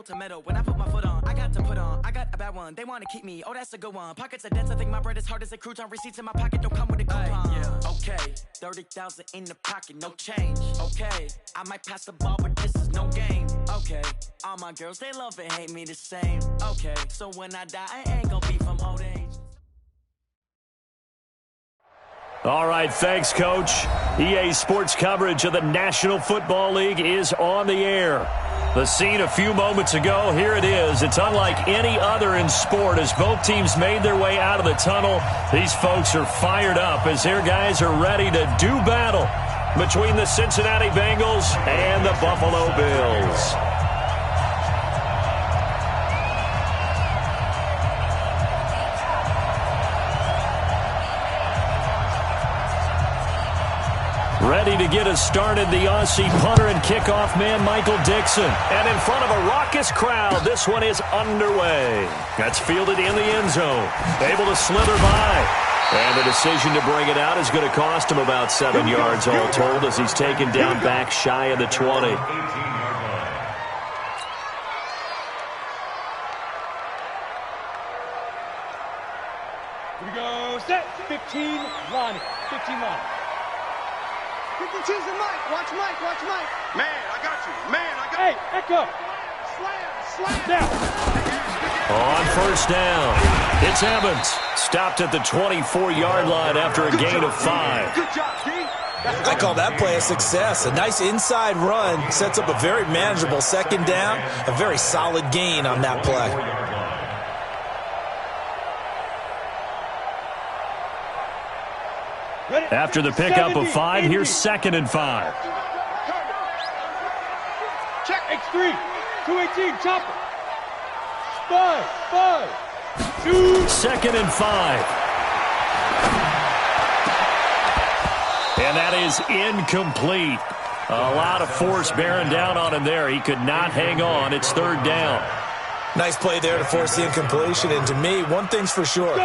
pedal to metal. When I put my foot on, I got to put on. I got a bad one, they want to keep me. Oh, that's a good one. Pockets are dense, I think my bread is hard as a crouton. Receipts in my pocket don't come with a coupon. Yeah. Okay, 30,000 in the pocket, no change. Okay, I might pass the ball, but this is no game. Okay, all my girls, they love and hate me the same. Okay, so when I die, I ain't gonna be from old age. All right, thanks, Coach. EA Sports coverage of the National Football League is on the air. The scene a few moments ago, here it is. It's unlike any other in sport as both teams made their way out of the tunnel. These folks are fired up as their guys are ready to do battle between the Cincinnati Bengals and the Buffalo Bills. Ready to get us started, the Aussie punter and kickoff man, Michael Dixon. And in front of a raucous crowd, this one is underway. That's fielded in the end zone. Able to slither by. And the decision to bring it out is going to cost him about 7 yards all told as he's taken down back shy of the 20. Here we go, set, 15, line, 15 line. 52's the Mike. Watch Mike. Watch Mike. Man, I got you. Man, I got you. Hey, echo. Slam. Down. On first down, it's Evans. Stopped at the 24-yard line after a gain of 5. Good job, D. I call that play a success. A nice inside run sets up a very manageable second down. A very solid gain on that play. After the pickup of 5, here's 2nd and 5. Check X3, 218, chopper. 5, 2. 2nd and 5. And that is incomplete. A lot of force bearing down on him there. He could not hang on. It's 3rd down. Nice play there to force the incompletion. And to me, one thing's for sure.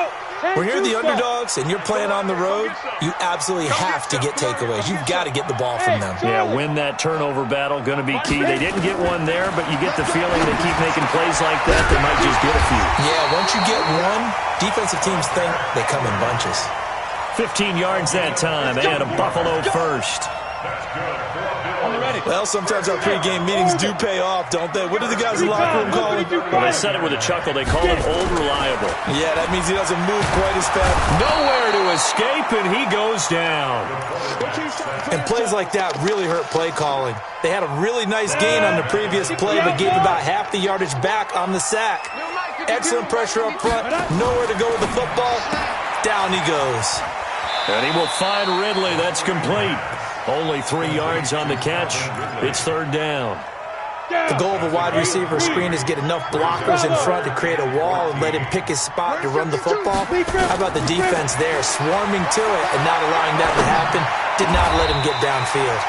When you're the underdogs and you're playing on the road, you absolutely have to get takeaways. You've got to get the ball from them. Yeah, win that turnover battle, going to be key. They didn't get one there, but you get the feeling they keep making plays like that, they might just get a few. Yeah, once you get one, defensive teams think they come in bunches. 15 yards that time, and a Buffalo first. Well, sometimes our pregame meetings do pay off, don't they? What do the guys in the locker room call him? Well, they said it with a chuckle. They call him Old Reliable. Yeah, that means he doesn't move quite as fast. Nowhere to escape, and he goes down. And plays like that really hurt play calling. They had a really nice gain on the previous play, but gave about half the yardage back on the sack. Excellent pressure up front. Nowhere to go with the football. Down he goes. And he will find Ridley. That's complete. Only 3 yards on the catch. It's 3rd down. The goal of a wide receiver screen is get enough blockers in front to create a wall and let him pick his spot to run the football. How about the defense there, swarming to it and not allowing that to happen? Did not let him get downfield.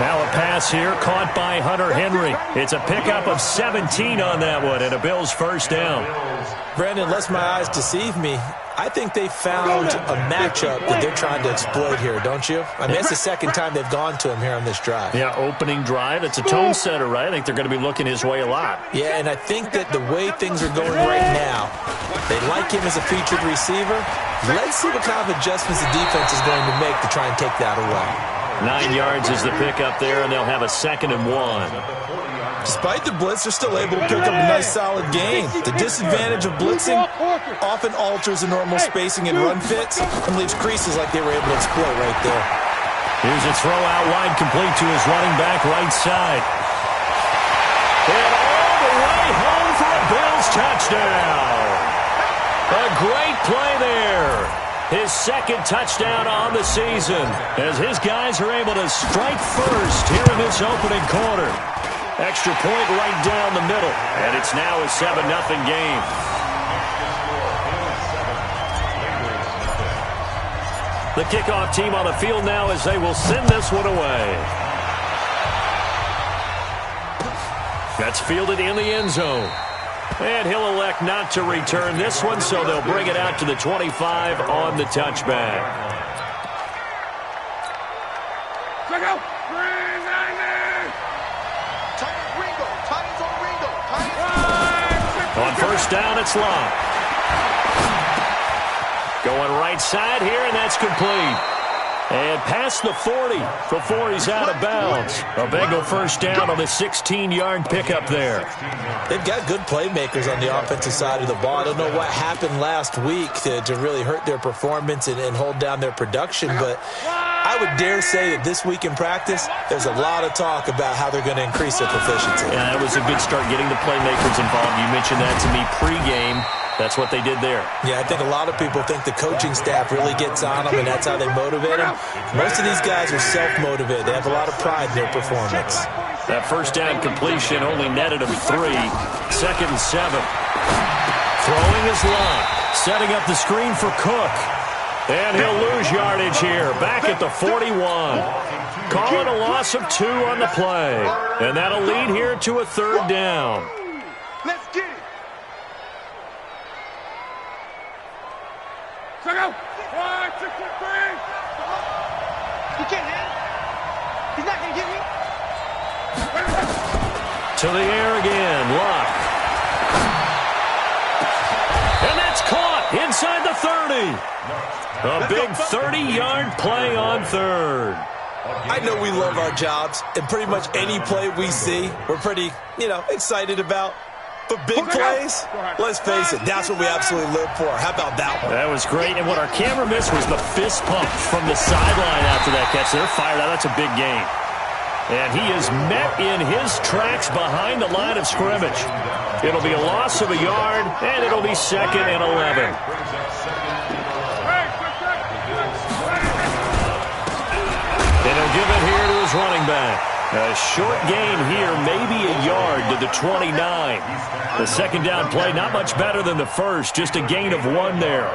Now a pass here, caught by Hunter Henry. It's a pickup of 17 on that one, and a Bills first down. Brandon, lest my eyes deceive me, I think they found a matchup that they're trying to exploit here, don't you? I mean, it's the second time they've gone to him here on this drive. Yeah, opening drive. It's a tone setter, right? I think they're going to be looking his way a lot. Yeah, and I think that the way things are going right now, they like him as a featured receiver. Let's see what kind of adjustments the defense is going to make to try and take that away. 9 yards is the pickup there, and they'll have a 2nd and 1. Despite the blitz, they're still able to pick up a nice solid gain. The disadvantage of blitzing often alters the normal spacing and run fits and leaves creases like they were able to exploit right there. Here's a throw out wide, complete to his running back right side. And all the way home for a Bills touchdown. A great play there. His 2nd touchdown on the season as his guys are able to strike first here in this opening quarter. Extra point right down the middle, and it's now a 7-0 game. The kickoff team on the field now as they will send this one away. That's fielded in the end zone. And he'll elect not to return this one, so they'll bring it out to the 25 on the touchback. Check out. first down. It's locked. Going right side here, and that's complete. And past the 40 before he's out of bounds. A Bengal first down on the 16-yard pickup there. They've got good playmakers on the offensive side of the ball. I don't know what happened last week to really hurt their performance and hold down their production, but I would dare say that this week in practice, there's a lot of talk about how they're going to increase their proficiency. Yeah, that was a good start getting the playmakers involved. You mentioned that to me pregame. That's what they did there. Yeah, I think a lot of people think the coaching staff really gets on them, and that's how they motivate them. Most of these guys are self-motivated. They have a lot of pride in their performance. That first down completion only netted them 3. 2nd and 7. Throwing his line. Setting up the screen for Cook. And he'll lose yardage here. Back at the 41. Calling a loss of 2 on the play. And that'll lead here to a 3rd down. Let's get it. Check out. 1, 2, 3. He can't hit. He's not going to get me. To the air again. Luck. And that's caught inside the 30. A big 30-yard play on 3rd. I know we love our jobs, and pretty much any play we see, we're pretty, excited about. But big plays, let's face it, that's what we absolutely live for. How about that one? That was great, and what our camera missed was the fist pump from the sideline after that catch. They're fired out. That's a big gain. And he is met in his tracks behind the line of scrimmage. It'll be a loss of a yard, and it'll be 2nd and 11. And he'll give it here to his running back. A short gain here, maybe a yard to the 29. The 2nd down play, not much better than the first, just a gain of 1 there.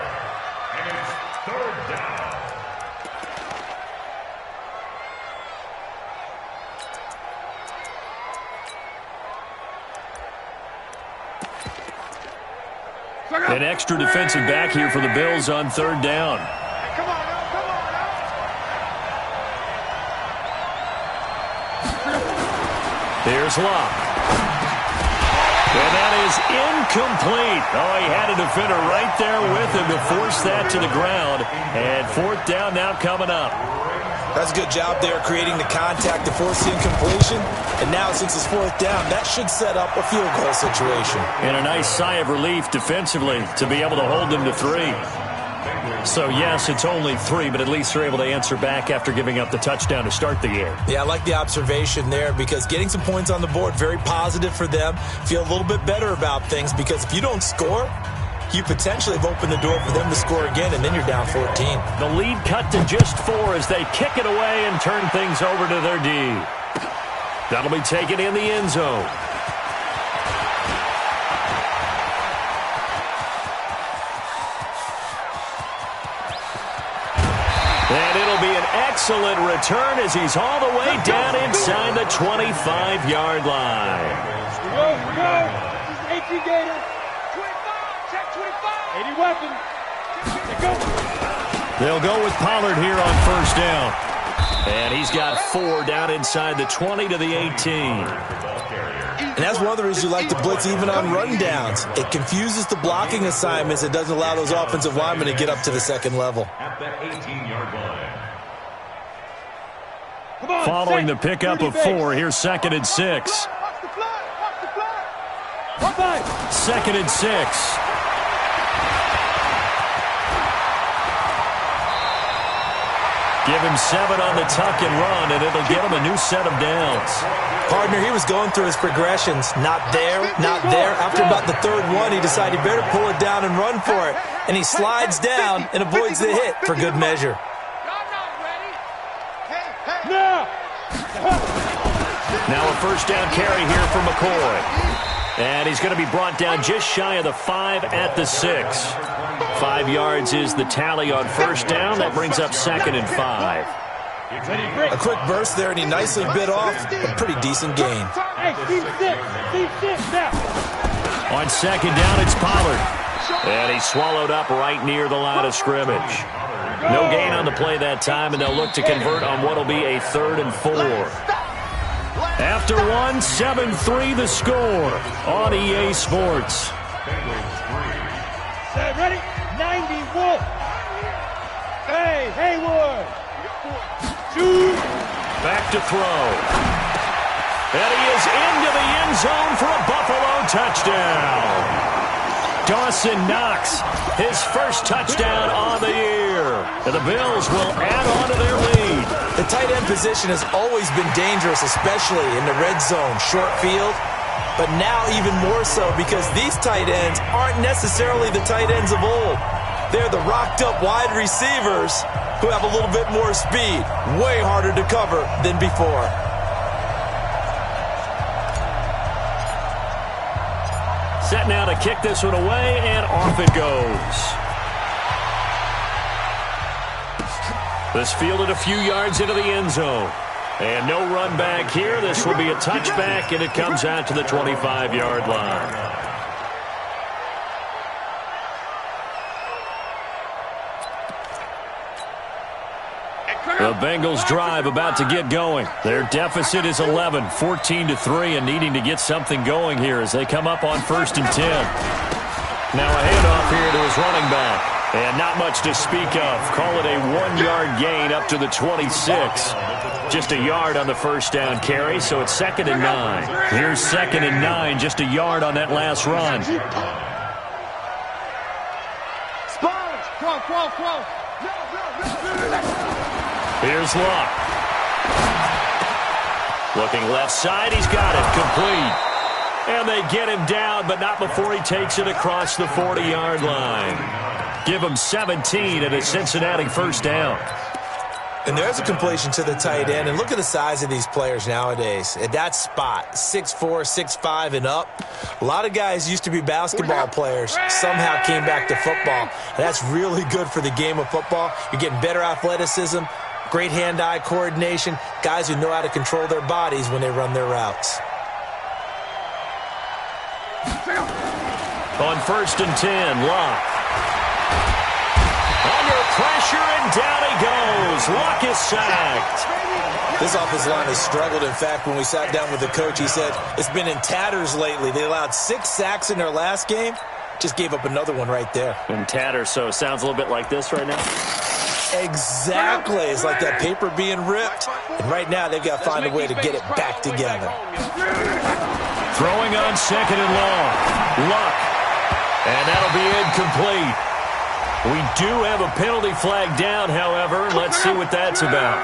An extra defensive back here for the Bills on 3rd down. Here's Locke. And that is incomplete. Oh, he had a defender right there with him to force that to the ground. And 4th down now coming up. That's a good job there creating the contact to force the incompletion. And now since it's 4th down, that should set up a field goal situation. And a nice sigh of relief defensively to be able to hold them to 3. So, yes, it's only 3, but at least they're able to answer back after giving up the touchdown to start the game. Yeah, I like the observation there because getting some points on the board, very positive for them. Feel a little bit better about things because if you don't score, you potentially have opened the door for them to score again, and then you're down 14. The lead cut to just 4 as they kick it away and turn things over to their D. That'll be taken in the end zone. And it'll be an excellent return as he's all the way down inside the 25-yard line. Go. This is 18 Gator. 25. Check 25. 80 weapon. They go. They'll go with Pollard here on 1st down. And he's got 4 down inside the 20 to the 18. And that's one of the reasons you like to blitz even on rundowns. It confuses the blocking assignments. It doesn't allow those offensive linemen to get up to the 2nd level. Following the pickup of 4, here's 2nd and 6. 2nd and 6. Give him 7 on the tuck and run, and it'll get him a new set of downs. Partner, he was going through his progressions. Not there, not there. After about the 3rd one, he decided he better pull it down and run for it. And he slides down and avoids the hit for good measure. Now a 1st down carry here for McCoy. And he's going to be brought down just shy of the 5 at the 6. 5 yards is the tally on 1st down. That brings up 2nd and 5. A quick burst there, and he nicely bit off a pretty decent gain. On 2nd down, it's Pollard. And he's swallowed up right near the line of scrimmage. No gain on the play that time, and they'll look to convert on what will be a 3rd and 4. After 1, 7-3 the score on EA Sports. Set, ready? 90 Wolf. Hey, Haywood. Shoot. Back to throw. And he is into the end zone for a Buffalo touchdown. Dawson Knox, his first touchdown on the year. And the Bills will add on to their lead. The tight end position has always been dangerous, especially in the red zone, short field. But now even more so because these tight ends aren't necessarily the tight ends of old. They're the rocked-up wide receivers who have a little bit more speed. Way harder to cover than before. Set now to kick this one away, and off it goes. This fielded a few yards into the end zone. And no run back here. This will be a touchback, and it comes out to the 25-yard line. The Bengals drive about to get going. Their deficit is 11, 14-3, and needing to get something going here as they come up on 1st and 10. Now a handoff here to his running back. And not much to speak of. Call it a 1-yard gain up to the 26. Just a yard on the first down carry, so it's 2nd and 9. Here's 2nd and 9, just a yard on that last run. Sponge. Crow. Here's Luck. Looking left side, he's got it, complete. And they get him down, but not before he takes it across the 40-yard line. Give him 17 at a Cincinnati first down. And there's a completion to the tight end. And look at the size of these players nowadays. At that spot, 6'4", 6'5", and up. A lot of guys used to be basketball players. Somehow came back to football. And that's really good for the game of football. You're getting better athleticism, great hand-eye coordination, guys who know how to control their bodies when they run their routes. On 1st and 10, Luck. Under pressure, and down he goes. Luck is sacked. This offensive line has struggled. In fact, when we sat down with the coach, he said it's been in tatters lately. They allowed 6 sacks in their last game. Just gave up another one right there. In tatters, so it sounds a little bit like this right now. Exactly. It's like that paper being ripped. And right now, they've got to find a way to get it back together. Throwing on 2nd and long. Luck. And that'll be incomplete. We do have a penalty flag down, however. Let's see what that's about.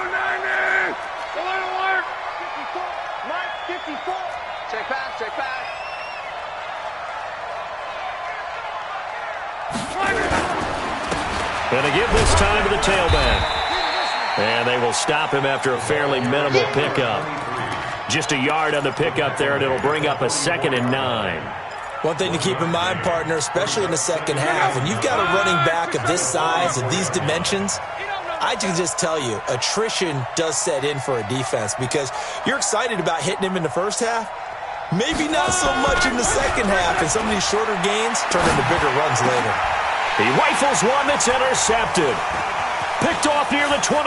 Check back. Going to give this time to the tailback. And they will stop him after a fairly minimal pickup. Just a yard on the pickup there, and it'll bring up a 2nd and 9. One thing to keep in mind, partner, especially in the second half, when you've got a running back of this size and these dimensions, I can just tell you, attrition does set in for a defense because you're excited about hitting him in the first half. Maybe not so much in the second half, and some of these shorter gains turn into bigger runs later. He rifles one that's intercepted. Picked off near the 29.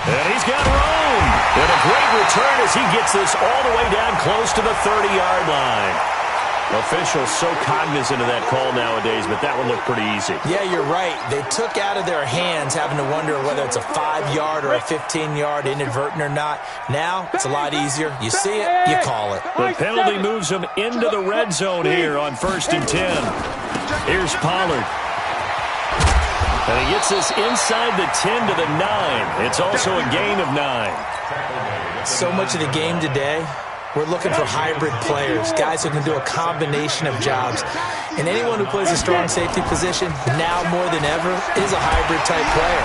And he's got room. And a great return as he gets this all the way down close to the 30-yard line. Officials so cognizant of that call nowadays, but that one looked pretty easy. Yeah, you're right. They took out of their hands having to wonder whether it's a 5-yard or a 15-yard inadvertent or not. Now, it's a lot easier. You see it, you call it. The penalty moves him into the red zone here on 1st and 10. Here's Pollard. And he gets this inside the 10 to the 9. It's also a gain of 9. So much of the game today, we're looking for hybrid players, guys who can do a combination of jobs. And anyone who plays a strong safety position, now more than ever, is a hybrid-type player.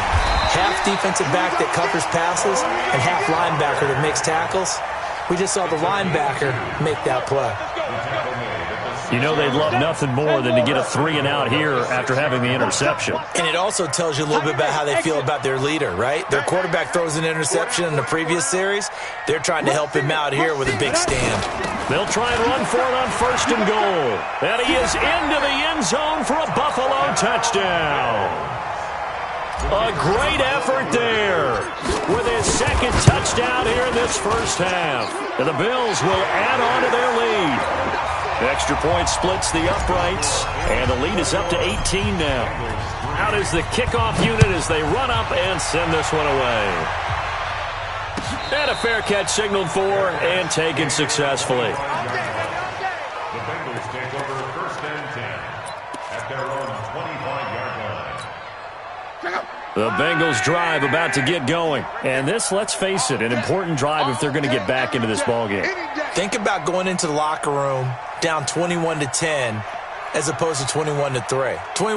Half defensive back that covers passes and half linebacker that makes tackles. We just saw the linebacker make that play. You know they'd love nothing more than to get a 3-and-out here after having the interception. And it also tells you a little bit about how they feel about their leader, right? Their quarterback throws an interception in the previous series. They're trying to help him out here with a big stand. They'll try and run for it on 1st and goal. And he is into the end zone for a Buffalo touchdown. A great effort there with his 2nd touchdown here in this first half. And the Bills will add on to their lead. A extra point splits the uprights, and the lead is up to 18 now. Out is the kickoff unit as they run up and send this one away. And a fair catch signaled for and taken successfully. The Bengals take over 1st and 10 at their own 25-yard line. The Bengals drive about to get going. And this, let's face it, an important drive if they're going to get back into this ballgame. Think about going into the locker room down 21-10 as opposed to 21-3. 21-10, a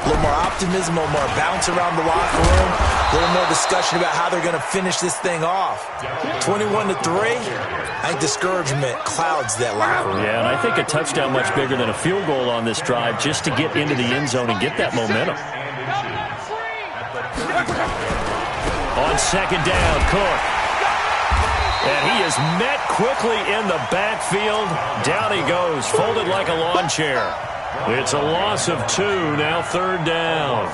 little more optimism, a little more bounce around the locker room, a little more discussion about how they're going to finish this thing off. 21-3, I think discouragement clouds that locker room. Yeah, and I think a touchdown much bigger than a field goal on this drive just to get into the end zone and get that momentum. On 2nd down, Cook. And he is met quickly in the backfield. Down he goes, folded like a lawn chair. It's a loss of 2, now 3rd down.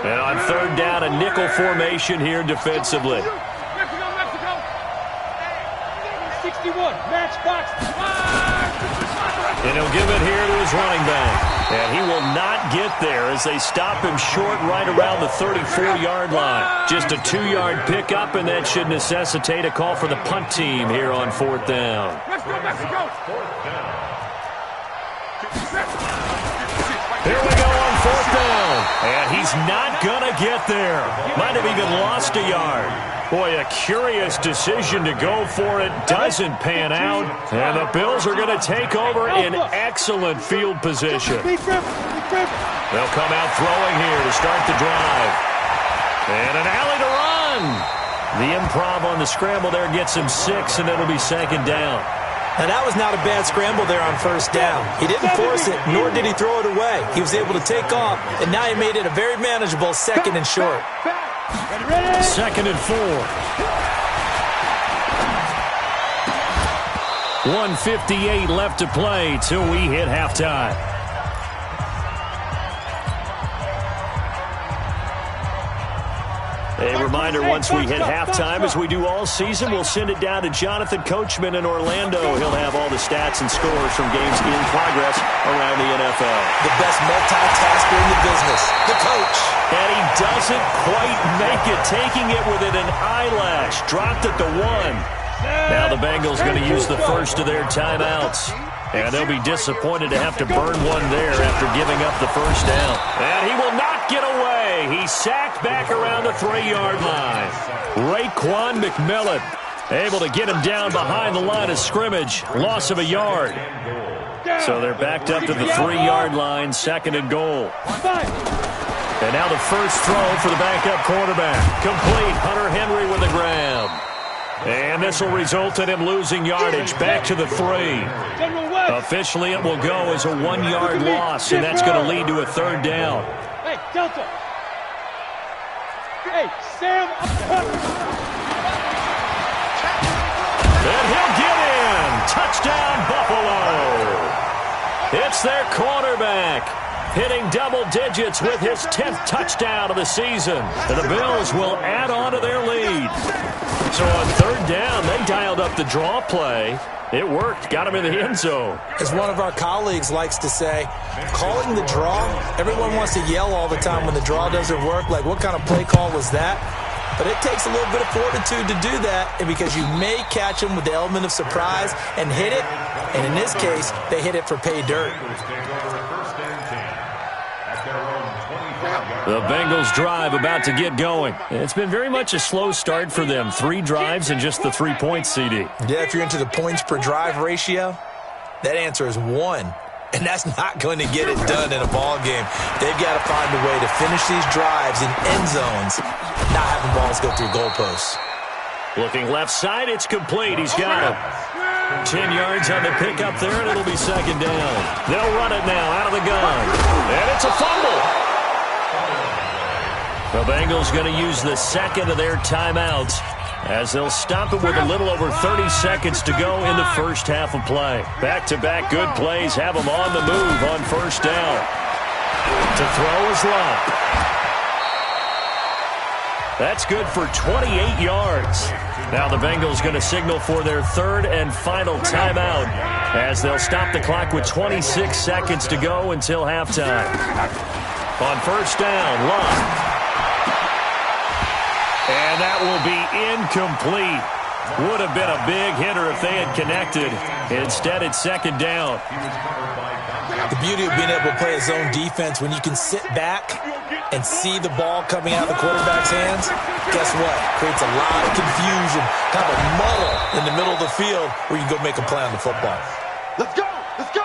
And on 3rd down, a nickel formation here defensively. 61, match box. And he'll give it here to his running back. And he will not get there as they stop him short right around the 34-yard line. Just a 2-yard pickup, and that should necessitate a call for the punt team here on 4th down. Here we go on 4th down. And he's not going to get there. Might have even lost a yard. Boy, a curious decision to go for it. Doesn't pan out. And the Bills are going to take over in excellent field position. They'll come out throwing here to start the drive. And an alley to run. The improv on the scramble there gets him 6, and it'll be 2nd down. And that was not a bad scramble there on 1st down. He didn't force it, nor did he throw it away. He was able to take off, and now he made it a very manageable 2nd and short. 2nd and 4. 1:58 left to play till we hit halftime. A reminder, once we hit halftime, as we do all season, we'll send it down to Jonathan Coachman in Orlando. He'll have all the stats and scores from games in progress around the NFL. The best multitasker in the business, the coach. And he doesn't quite make it, taking it within an eyelash. Dropped at the 1. Now the Bengals going to use the first of their timeouts. And they'll be disappointed to have to burn one there after giving up the 1st down. And he will not get away. He's sacked back around the 3-yard line. Raekwon McMillan able to get him down behind the line of scrimmage. Loss of a yard. So they're backed up to the 3-yard line, 2nd and goal. And now the first throw for the backup quarterback. Complete. Hunter Henry with the grab. And this will result in him losing yardage back to the 3. Officially, it will go as a 1-yard loss, and that's going to lead to a 3rd down. Hey, Delta. Hey, Sam. And he'll get in. Touchdown, Buffalo. It's their quarterback, hitting double digits with his 10th touchdown of the season. And the Bills will add on to their lead. So on 3rd down, they dialed up the draw play. It worked. Got him in the end zone. As one of our colleagues likes to say, calling the draw, everyone wants to yell all the time when the draw doesn't work. Like, what kind of play call was that? But it takes a little bit of fortitude to do that, and because you may catch them with the element of surprise and hit it. And in this case, they hit it for pay dirt. The Bengals drive about to get going. It's been very much a slow start for them. 3 drives and just the 3 points, CD. Yeah, if you're into the points per drive ratio, that answer is 1. And that's not going to get it done in a ball game. They've got to find a way to finish these drives in end zones, not having balls go through goalposts. Looking left side, it's complete. He's got it. 10 yards on the pickup there, and it'll be 2nd down. They'll run it now out of the gun. And it's a fumble. The Bengals going to use the 2nd of their timeouts as they'll stop it with a little over 30 seconds to go in the first half of play. Back-to-back good plays have them on the move on 1st down. To throw is Love. That's good for 28 yards. Now the Bengals going to signal for their third and final timeout as they'll stop the clock with 26 seconds to go until halftime. On first down, Love. And that will be incomplete. Would have been a big hitter if they had connected. Instead, it's second down. The beauty of being able to play a zone defense, when you can sit back and see the ball coming out of the quarterback's hands, guess what? Creates a lot of confusion, kind of a muddle in the middle of the field where you can go make a play on the football. Let's go! Let's go!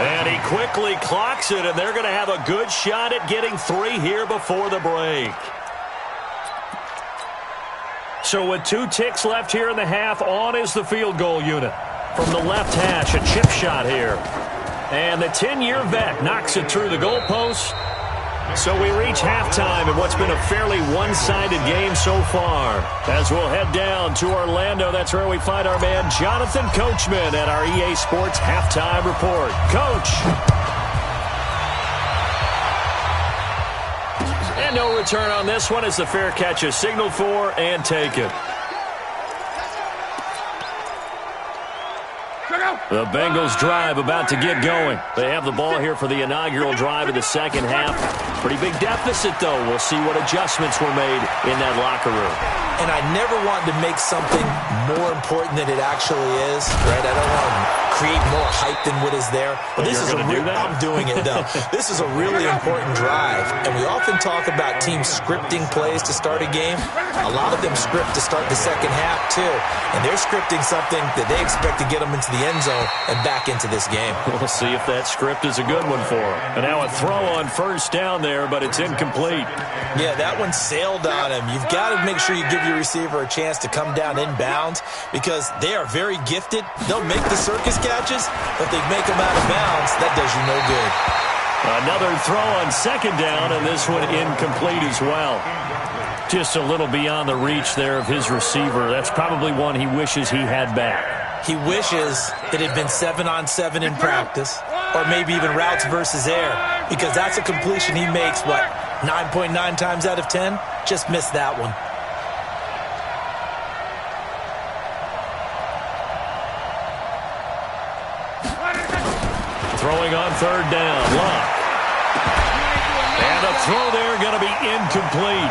And he quickly clocks it, and they're going to have a good shot at getting 3 here before the break. So with 2 ticks left here in the half, on is the field goal unit. From the left hash, a chip shot here. And the 10-year vet knocks it through the goalpost. So we reach halftime in what's been a fairly one-sided game so far. As we'll head down to Orlando, that's where we find our man Jonathan Coachman at our EA Sports Halftime Report. Coach. And no return on this one as the fair catch is signaled for and taken. The Bengals drive about to get going. They have the ball here for the inaugural drive of the second half. Pretty big deficit, though. We'll see what adjustments were made in that locker room. And I never wanted to make something more important than it actually is, right? I don't want to create more hype than what is there. But this is I'm doing it, though. This is a really important drive. And we often talk about teams scripting plays to start a game. A lot of them script to start the second half, too. And they're scripting something that they expect to get them into the end zone and back into this game. We'll see if that script is a good one for them. And now a throw on first down there, but it's incomplete. Yeah, that one sailed on him. You've got to make sure you give your receiver a chance to come down inbounds because they are very gifted. They'll make the circus catches, but they make them out of bounds. That does you no good. Another throw on second down, and this one incomplete as well. Just a little beyond the reach there of his receiver. That's probably one he wishes he had back. He wishes it had been 7-on-7 in practice, or maybe even routes versus air, because that's a completion he makes, 9.9 times out of 10? Just missed that one. Throwing on third down, Love. And a throw there going to be incomplete.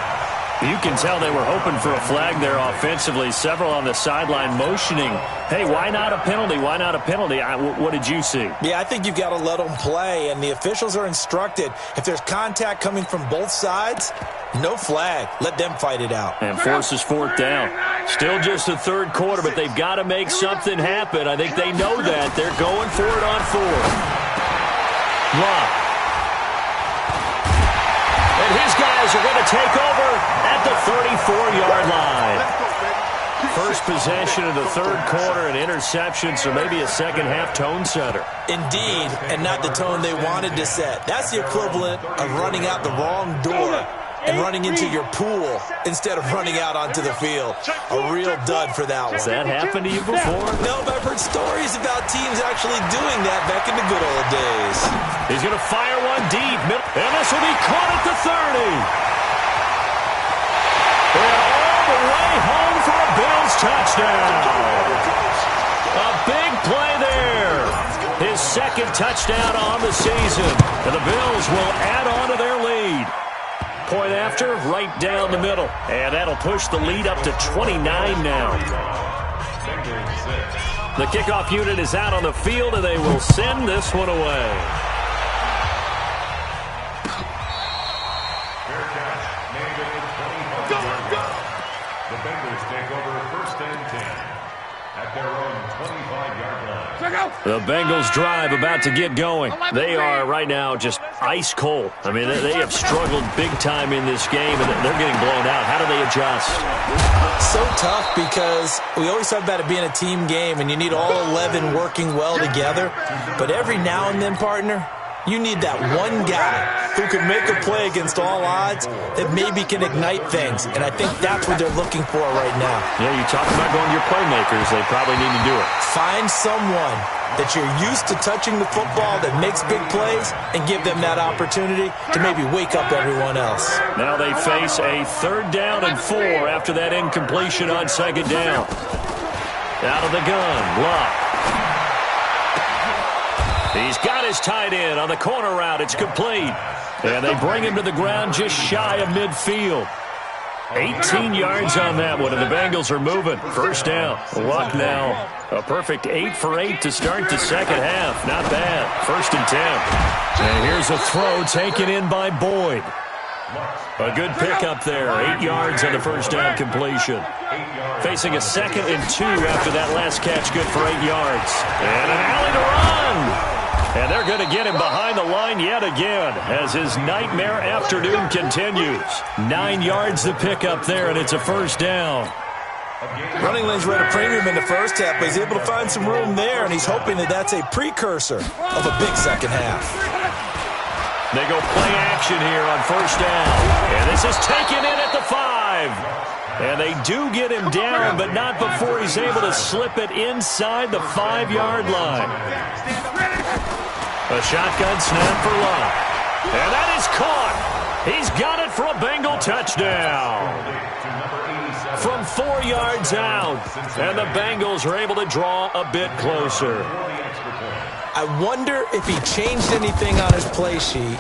You can tell they were hoping for a flag there offensively. Several on the sideline motioning, hey, why not a penalty? Why not a penalty? What did you see? Yeah, I think you've got to let them play, and the officials are instructed. If there's contact coming from both sides, no flag. Let them fight it out. And forces fourth down. Still just the third quarter, but they've got to make something happen. I think they know that. They're going for it on fourth. Love. And his guys are going to take over at the 34-yard line. First possession of the third quarter, an interception, so maybe a second-half tone setter. Indeed, and not the tone they wanted to set. That's the equivalent of running out the wrong door and running into your pool instead of running out onto the field. A real dud for that one. Has that happened to you before? No, but I've heard stories about teams actually doing that back in the good old days. He's going to fire one deep, and this will be caught at the 30. And all the way home for a Bills touchdown. A big play there. His second touchdown on the season. And the Bills will add on to their lead. Point after, right down the middle. And that'll push the lead up to 29 now. The kickoff unit is out on the field, and they will send this one away. The Bengals take over first and 10 at their own 25-yard line. The Bengals drive about to get going. They are right now just ice cold. I mean, they have struggled big time in this game, and they're getting blown out. How do they adjust? So tough because we always talk about it being a team game, and you need all 11 working well together. But every now and then, partner, You need that one guy who can make a play against all odds that maybe can ignite things. And I think that's what they're looking for right now. Yeah, you talk about going to your playmakers. They probably need to do it. Find someone that you're used to touching the football that makes big plays and give them that opportunity to maybe wake up everyone else. Now they face a 3rd down and 4 after that incompletion on 2nd down. Out of the gun, Luck. He's got his tight end on the corner route. It's complete. And they bring him to the ground just shy of midfield. 18 yards on that one, and the Bengals are moving. 1st down. Luck now. A perfect 8 for 8 to start the 2nd half. Not bad. 1st and 10. And here's a throw taken in by Boyd. A good pickup there. 8 yards on the 1st down completion. Facing a 2nd and 2 after that last catch. Good for 8 yards. And an alley to run. And they're going to get him behind the line yet again as his nightmare afternoon continues. 9 yards to pick up there, and it's a 1st down. Running lanes were at a premium in the 1st half, but he's able to find some room there, and he's hoping that that's a precursor of a big 2nd half. They go play action here on 1st down. And this is taken in at the 5. And they do get him down, but not before he's able to slip it inside the 5-yard line. A shotgun snap for Luck. And that is caught. He's got it for a Bengal touchdown. From 4 yards out. And the Bengals are able to draw a bit closer. I wonder if he changed anything on his play sheet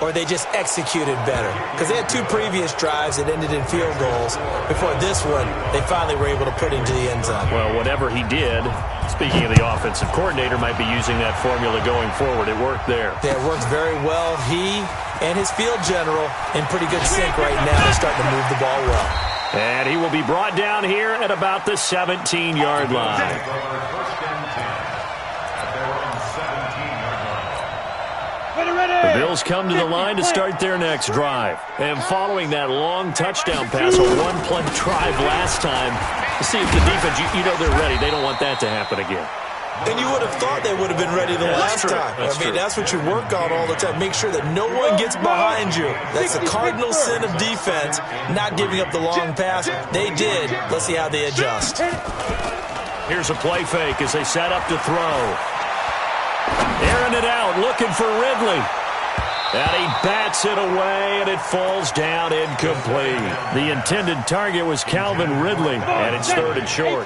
or they just executed better. Because they had 2 previous drives that ended in field goals. Before this one, they finally were able to put into the end zone. Well, whatever he did, speaking of the offensive coordinator, might be using that formula going forward. It worked there. Yeah, it worked very well. He and his field general in pretty good sync right now. They're starting to move the ball well. And he will be brought down here at about the 17-yard line. The Bills come to the line to start their next drive. And following that long touchdown pass, a one-play drive last time, to see if the defense, you know they're ready. They don't want that to happen again. And you would have thought they would have been ready the last time. That's what you work on all the time. Make sure that no one gets behind you. That's the cardinal sin of defense, not giving up the long pass. They did. Let's see how they adjust. Here's a play fake as they set up to throw. Airing it out, looking for Ridley. And he bats it away, and it falls down incomplete. The intended target was Calvin Ridley, and it's 3rd and short.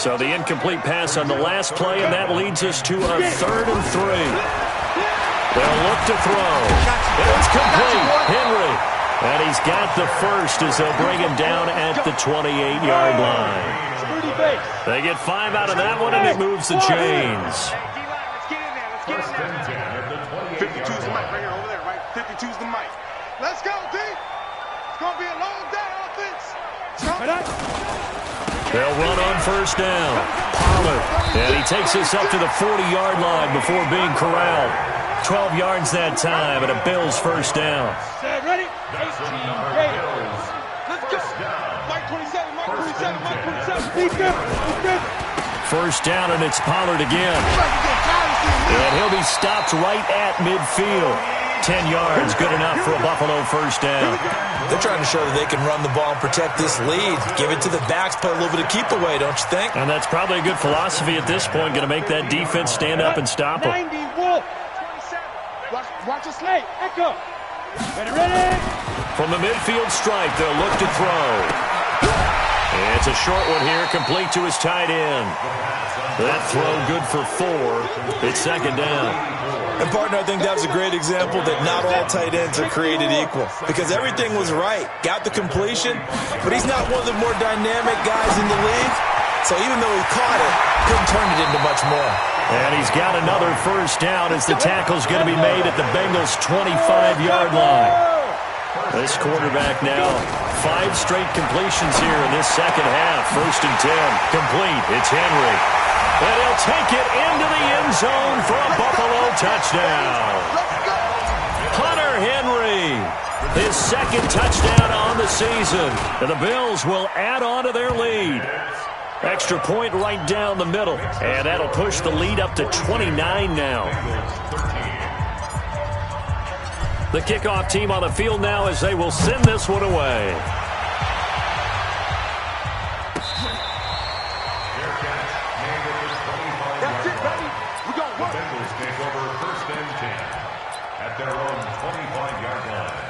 So the incomplete pass on the last play, and that leads us to a 3rd and 3. They'll look to throw. It's complete. Henry. And he's got the first as they'll bring him down at the 28-yard line. They get 5 out of that one, and it moves the chains. 52's the mic right here, over there, right? 52's the mic. Let's go, D. It's going to be a long day, offense. They'll run on 1st down. Pollard. And he takes us up to the 40-yard line before being corralled. 12 yards that time, and a Bills 1st down. Ready? 18 Gators. Let's go. Mike 27, Mike 27, Mike 27. Defense. 1st down, and it's Pollard again. And he'll be stopped right at midfield. 10 yards, good enough for a Buffalo 1st down. They're trying to show that they can run the ball and protect this lead. Give it to the backs, play a little bit of keep away, don't you think? And that's probably a good philosophy at this point, going to make that defense stand up and stop them. 90 Wolf. 27. Watch the slate. Echo. Ready? From the midfield stripe, they'll look to throw. And it's a short one here, complete to his tight end. That throw good for 4. It's 2nd down. And, partner, I think that was a great example that not all tight ends are created equal. Because everything was right. Got the completion, but he's not one of the more dynamic guys in the league. So even though he caught it, couldn't turn it into much more. And he's got another 1st down as the tackle's going to be made at the Bengals' 25-yard line. This quarterback now, 5 straight completions here in this 2nd half. 1st and 10. Complete. It's Henry. And he'll take it into the end zone for a Buffalo touchdown. Hunter Henry, his 2nd touchdown on the season. And the Bills will add on to their lead. Extra point right down the middle. And that'll push the lead up to 29 now. The kickoff team on the field now as they will send this one away. That's it, baby. We're going to work. The Bengals take over 1st and 10 at their own 25-yard line.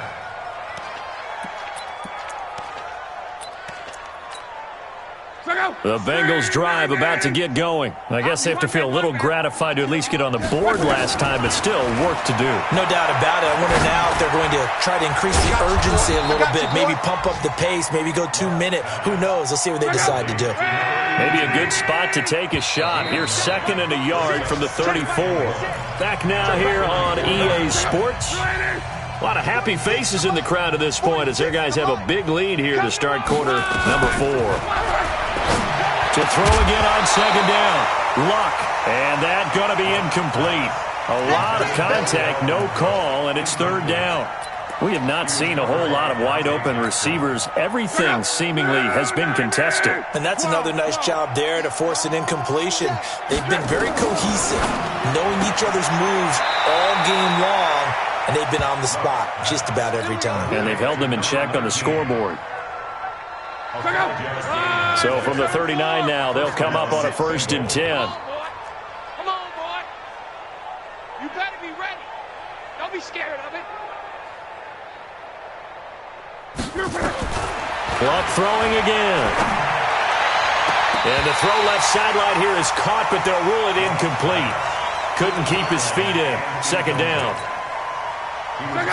The Bengals drive about to get going. I guess they have to feel a little gratified to at least get on the board last time, but still work to do. No doubt about it. I wonder now if they're going to try to increase the urgency a little bit, maybe pump up the pace, maybe go 2-minute. Who knows? Let's see what they decide to do. Maybe a good spot to take a shot. Here's 2nd and a yard from the 34. Back now here on EA Sports. A lot of happy faces in the crowd at this point as their guys have a big lead here to start quarter number 4. To throw again on 2nd down. Luck. And that going to be incomplete. A lot of contact, no call, and it's 3rd down. We have not seen a whole lot of wide-open receivers. Everything seemingly has been contested. And that's another nice job there to force an incompletion. They've been very cohesive, knowing each other's moves all game long, and they've been on the spot just about every time. And they've held them in check on the scoreboard. So from the 39 now, they'll come up on a 1st and 10. Come on, boy. You better be ready. Don't be scared of it. Luck throwing again. And the throw left sideline here is caught, but they'll rule it incomplete. Couldn't keep his feet in. 2nd down.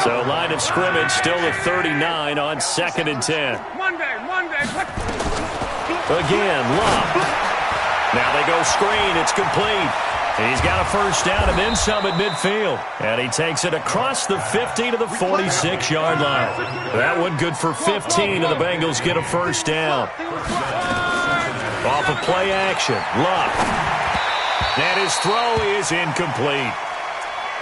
So line of scrimmage still at 39 on 2nd and 10. Monday. Again, Luck. Now they go screen. It's complete. He's got a 1st down and then some at midfield. And he takes it across the 50 to the 46-yard line. That one good for 15, and the Bengals get a 1st down. Off of play action, Luck. And his throw is incomplete.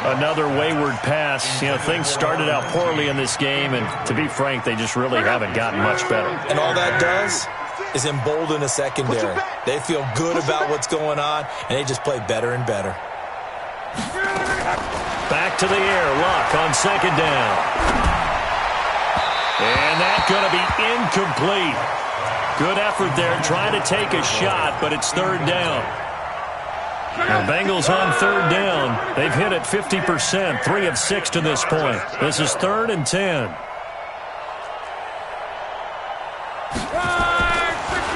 Another wayward pass. You know, things started out poorly in this game, and to be frank, they just really haven't gotten much better. And all that does is embolden a secondary. They feel good about what's going on, and they just play better and better. Back to the air, Luck on 2nd down. And that's going to be incomplete. Good effort there, trying to take a shot, but it's 3rd down. The Bengals on 3rd down. They've hit it 50%, 3 of 6 to this point. This is 3rd and 10.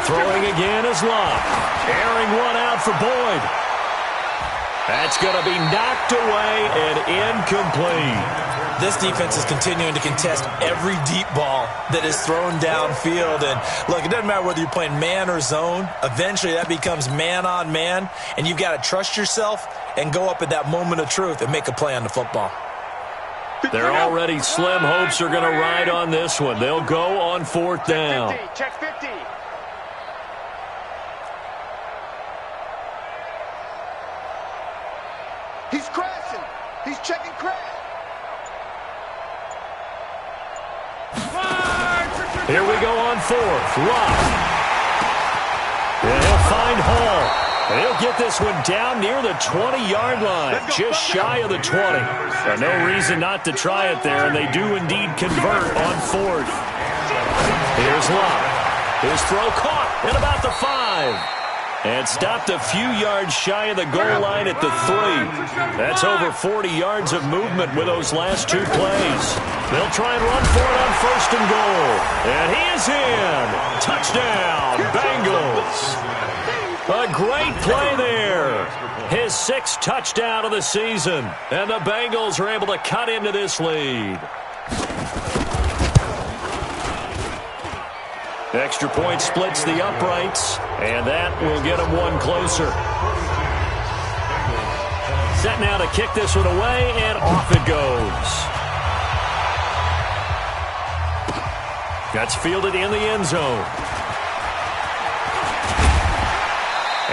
Throwing again is Luck. Airing one out for Boyd. That's going to be knocked away and incomplete. This defense is continuing to contest every deep ball that is thrown downfield. And look, it doesn't matter whether you're playing man or zone. Eventually that becomes man on man, and you've got to trust yourself and go up at that moment of truth and make a play on the football. They're already slim hopes are going to ride on this one. They'll go on 4th down. Check 50. He's crashing. He's checking crash. Here we go on 4th. Luck. And he'll find Hall. And he'll get this one down near the 20-yard line, just shy of the 20. No reason not to try it there, and they do indeed convert on 4th. Here's Luck. His throw caught at about the 5. And stopped a few yards shy of the goal line at the 3. That's over 40 yards of movement with those last 2 plays. They'll try and run for it on 1st and goal. And he is in. Touchdown, Bengals. A great play there. His 6th touchdown of the season. And the Bengals are able to cut into this lead. Extra point splits the uprights, and that will get them one closer. Set now to kick this one away, and off it goes. That's fielded in the end zone.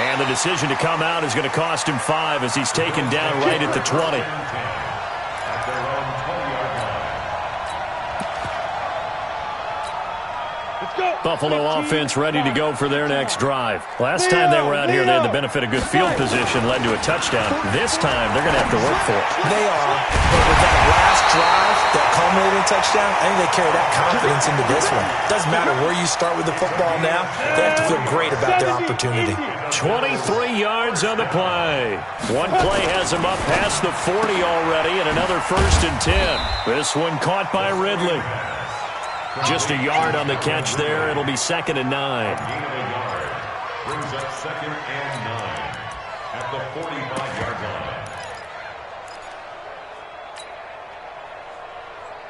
And the decision to come out is going to cost him 5 as he's taken down right at the 20. Buffalo offense ready to go for their next drive. Last time they were out here, they had the benefit of good field position, led to a touchdown. This time, they're going to have to work for it. They are, but with that last drive that culminated in a touchdown, I think they carry that confidence into this one. Doesn't matter where you start with the football now, they have to feel great about their opportunity. 23 yards on the play. One play has them up past the 40 already, and another 1st and 10. This one caught by Ridley. Just a yard on the catch there. It'll be 2nd and 9. Gain of a yard brings up 2nd and 9 at the 45-yard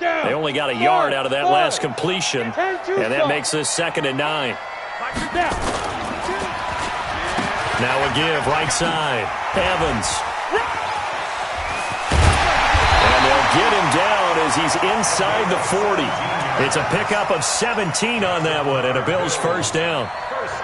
line. They only got a yard out of that last completion, and that makes this 2nd and 9. Now a give, right side. Evans. And they'll get him down as he's inside the 40. It's a pickup of 17 on that one, and a Bills 1st down.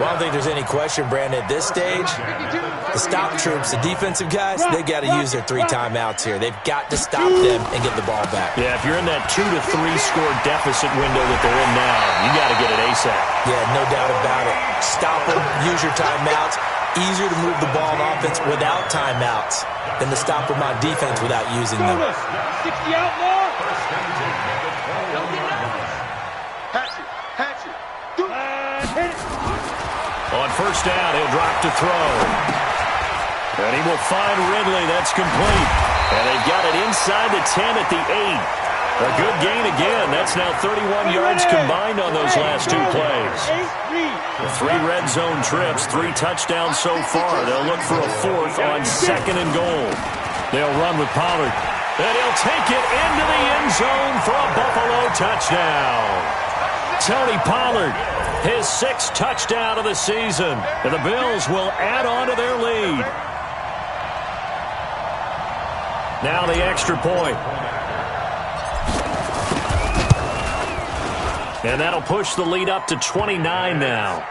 Well, I don't think there's any question, Brandon, at this stage, the stop troops, the defensive guys, they got to use their 3 timeouts here. They've got to stop them and get the ball back. Yeah, if you're in that 2 to 3 score deficit window that they're in now, you got to get it ASAP. Yeah, no doubt about it. Stop them, use your timeouts. Easier to move the ball on offense without timeouts than to stop them on defense without using them. 60 out more. On 1st down, he'll drop to throw. And he will find Ridley. That's complete. And they've got it inside the 10 at the 8. A good gain again. That's now 31 yards combined on those last 2 plays. 3 red zone trips, 3 touchdowns so far. They'll look for a 4th on 2nd and goal. They'll run with Pollard. And he'll take it into the end zone for a Buffalo touchdown. Tony Pollard, his 6th touchdown of the season. And the Bills will add on to their lead. Now the extra point. And that'll push the lead up to 29 now.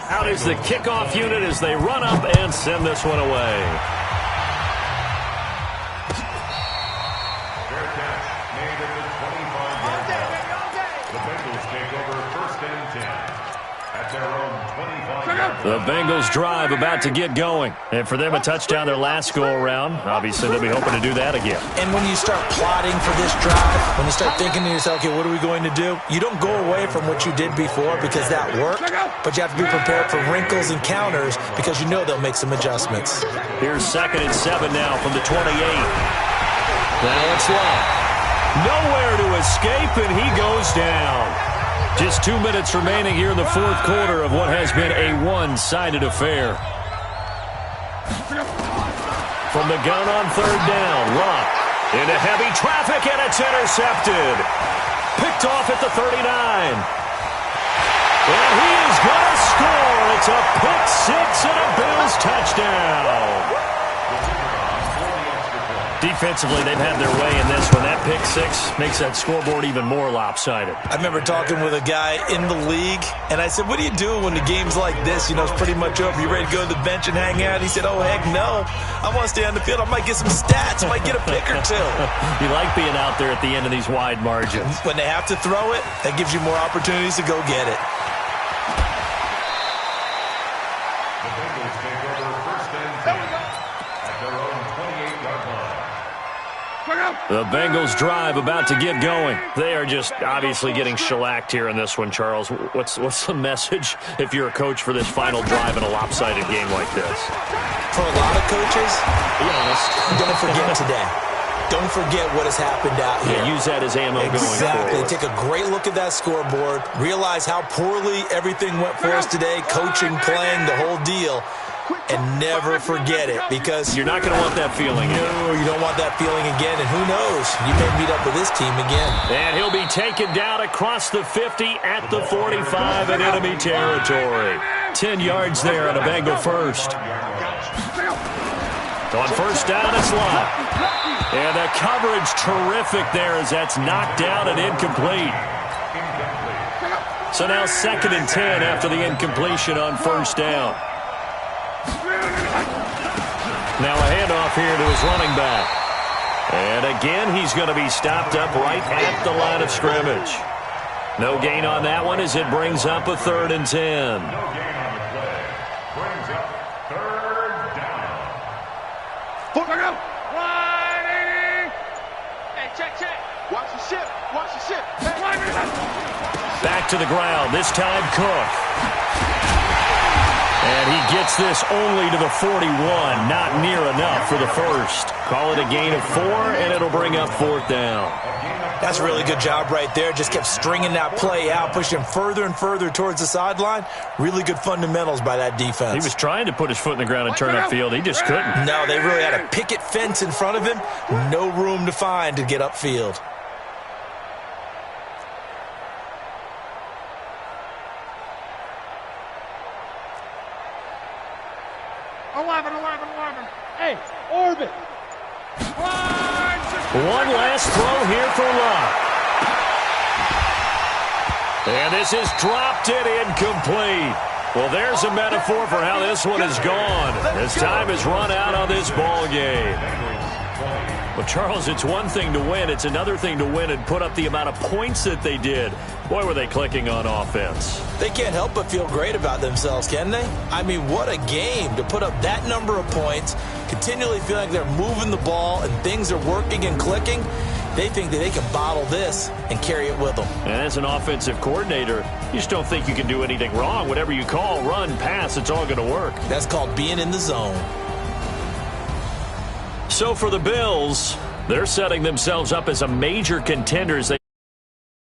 Out is the kickoff unit as they run up and send this one away. Fair catch made at the 25-yard line. The Bengals take over 1st and 10 at their own 25-yard line. The Bengals drive about to get going. And for them, a touchdown their last go-around. Obviously, they'll be hoping to do that again. And when you start plotting for this drive, when you start thinking to yourself, okay, what are we going to do? You don't go away from what you did before because that worked, but you have to be prepared for wrinkles and counters because you know they'll make some adjustments. Here's 2nd and 7 now from the 28. Now it's Love. Nowhere to escape, and he goes down. Just 2 minutes remaining here in the 4th quarter of what has been a one-sided affair. From the gun on 3rd down, Love into heavy traffic, and it's intercepted. Picked off at the 39. And he is going to score. It's a pick 6 and a Bills touchdown. Defensively, they've had their way in this one. That pick 6 makes that scoreboard even more lopsided. I remember talking with a guy in the league, and I said, what do you do when the game's like this? You know, it's pretty much over. You ready to go to the bench and hang out? He said, oh, heck no. I want to stay on the field. I might get some stats. I might get a pick or 2. You like being out there at the end of these wide margins. When they have to throw it, that gives you more opportunities to go get it. The Bengals take over 1st and 10 at their own 28-yard line. The Bengals drive about to get going. They are just obviously getting shellacked here in this one, Charles. What's the message if you're a coach for this final drive in a lopsided game like this? For a lot of coaches, be honest, don't forget today. Don't forget what has happened out here. Yeah, use that as ammo going forward. Exactly. Take a great look at that scoreboard. Realize how poorly everything went for us today. Coaching, playing, the whole deal. And never forget it, because you're not going to want that feeling. No, you don't want that feeling again. And who knows? You may meet up with this team again. And he'll be taken down across the 50 at the 45 in enemy territory. 10 yards there on a Bengal 1st. On 1st down, it's Love. And the coverage terrific there as that's knocked down and incomplete. So now 2nd and 10 after the incompletion on 1st down. Now a handoff here to his running back. And again, he's going to be stopped up right at the line of scrimmage. No gain on that one as it brings up a 3rd and 10. No gain on the play. Brings up 3rd down. Foot out. 180. Hey, check. Watch the ship. Watch the ship. Back to the ground, this time Cook. And he gets this only to the 41, not near enough for the first. Call it a gain of 4, and it'll bring up 4th down. That's a really good job right there. Just kept stringing that play out, pushing further and further towards the sideline. Really good fundamentals by that defense. He was trying to put his foot in the ground and turn upfield. He just couldn't. No, they really had a picket fence in front of him. No room to find to get upfield. Hey, orbit. One last throw here for Luck. And this is dropped it incomplete. Well, there's a metaphor for how this one is gone. As time has run out on this ball game. Well, Charles, it's one thing to win. It's another thing to win and put up the amount of points that they did. Boy, were they clicking on offense. They can't help but feel great about themselves, can they? I mean, what a game to put up that number of points, continually feeling like they're moving the ball and things are working and clicking. They think that they can bottle this and carry it with them. And as an offensive coordinator, you just don't think you can do anything wrong. Whatever you call, run, pass, it's all going to work. That's called being in the zone. So for the Bills, they're setting themselves up as a major contender as they